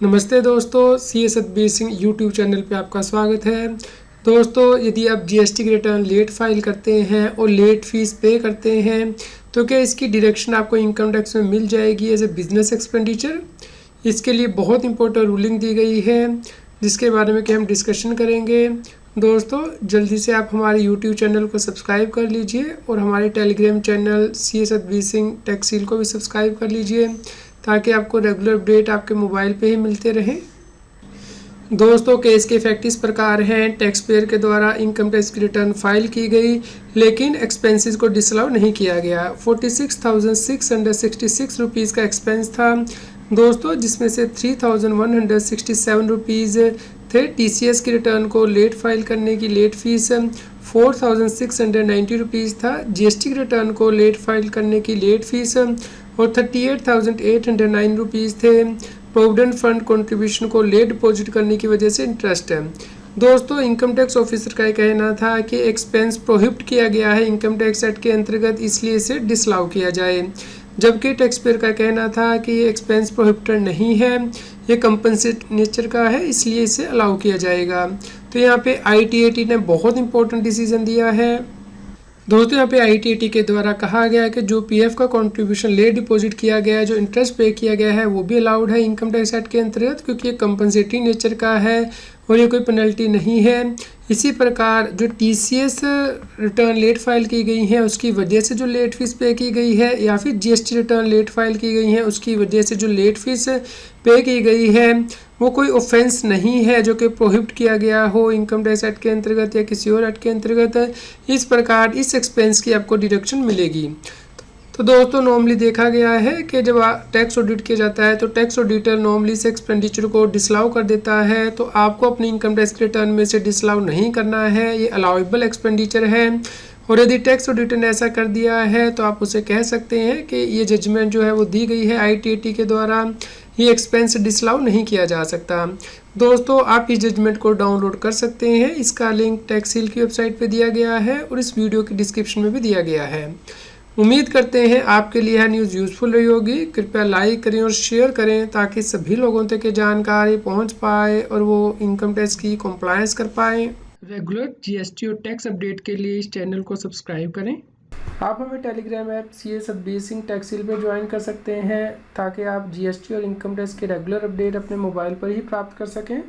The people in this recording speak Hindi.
नमस्ते दोस्तों, सी ए सतबीर सिंह यूट्यूब चैनल पे आपका स्वागत है। दोस्तों, यदि आप जीएसटी की रिटर्न लेट फाइल करते हैं और लेट फीस पे करते हैं तो क्या इसकी डिडक्शन आपको इनकम टैक्स में मिल जाएगी एज ए बिजनेस एक्सपेंडिचर। इसके लिए बहुत इंपॉर्टेंट रूलिंग दी गई है जिसके बारे में कि हम डिस्कशन करेंगे। दोस्तों, जल्दी से आप हमारे यूट्यूब चैनल को सब्सक्राइब कर लीजिए और हमारे टेलीग्राम चैनल सी ए सतबीर सिंह टैक्सील को भी सब्सक्राइब कर लीजिए ताकि आपको रेगुलर अपडेट आपके मोबाइल पे ही मिलते रहें। दोस्तों, केस के इफेक्ट इस प्रकार हैं। टैक्स पेयर के द्वारा इनकम टैक्स की रिटर्न फाइल की गई लेकिन एक्सपेंसेस को डिसअलाउ नहीं किया गया। 46,666 रुपीज़ का एक्सपेंस था दोस्तों, जिसमें से 3,167 रुपीज़ थे टीसीएस की रिटर्न को लेट फाइल करने की लेट फीस। 4,690 रुपीज़ था जीएसटी की रिटर्न को लेट फाइल करने की लेट फीस और 38,809 रुपीज़ थे प्रोविडेंट फंड कंट्रीब्यूशन को लेट डिपॉजिट करने की वजह से इंटरेस्ट है। दोस्तों, इनकम टैक्स ऑफिसर का कहना था कि एक्सपेंस प्रोहिबिट किया गया है इनकम टैक्स एक्ट के अंतर्गत, इसलिए इसे डिसअलाउ किया जाए, जबकि टैक्स पेयर का कहना था कि ये एक्सपेंस प्रोहिबिटेड नहीं है, ये कंपनसेट नेचर का है, इसलिए इसे अलाउ किया जाएगा। तो यहाँ पे ITAT ने बहुत इंपॉर्टेंट डिसीजन दिया है। दोस्तों, यहाँ पे ITAT के द्वारा कहा गया है कि जो PF का कंट्रीब्यूशन लेट डिपॉजिट किया गया है, जो इंटरेस्ट पे किया गया है, वो भी अलाउड है इनकम टैक्स एक्ट के अंतर्गत, क्योंकि ये कंपनसेटरी नेचर का है और ये कोई पेनल्टी नहीं है। इसी प्रकार जो TCS रिटर्न लेट फाइल की गई है उसकी वजह से जो लेट फीस पे की गई है, या फिर GST रिटर्न लेट फाइल की गई है उसकी वजह से जो लेट फीस पे की गई है, वो कोई ऑफेंस नहीं है जो कि प्रोहिबिट किया गया हो इनकम टैक्स एक्ट के अंतर्गत या किसी और एक्ट के अंतर्गत। इस प्रकार इस एक्सपेंस की आपको डिडक्शन मिलेगी। तो दोस्तों, नॉर्मली देखा गया है कि जब टैक्स ऑडिट किया जाता है तो टैक्स ऑडिटर नॉर्मली इस एक्सपेंडिचर को डिसअलाउ कर देता है, तो आपको अपनी इनकम टैक्स रिटर्न में से डिसअलाउ नहीं करना है, ये अलाउएबल एक्सपेंडिचर है। और यदि टैक्स ऑडिटर ने ऐसा कर दिया है तो आप उसे कह सकते हैं कि ये जजमेंट जो है वो दी गई है ITAT के द्वारा, ये एक्सपेंस डिसअलाउ नहीं किया जा सकता। दोस्तों, आप इस जजमेंट को डाउनलोड कर सकते हैं, इसका लिंक टैक्सील की वेबसाइट पे दिया गया है और इस वीडियो की डिस्क्रिप्शन में भी दिया गया है। उम्मीद करते हैं आपके लिए यह न्यूज़ यूज़फुल रही होगी। कृपया लाइक करें और शेयर करें ताकि सभी लोगों तक ये जानकारी पहुंच पाए और वो इनकम टैक्स की कंप्लायंस कर पाएँ। रेगुलर GST और टैक्स अपडेट के लिए इस चैनल को सब्सक्राइब करें। आप हमें टेलीग्राम ऐप सी ए सतबीर सिंह टैक्सील पर ज्वाइन कर सकते हैं ताकि आप GST और इनकम टैक्स के रेगुलर अपडेट अपने मोबाइल पर ही प्राप्त कर सकें।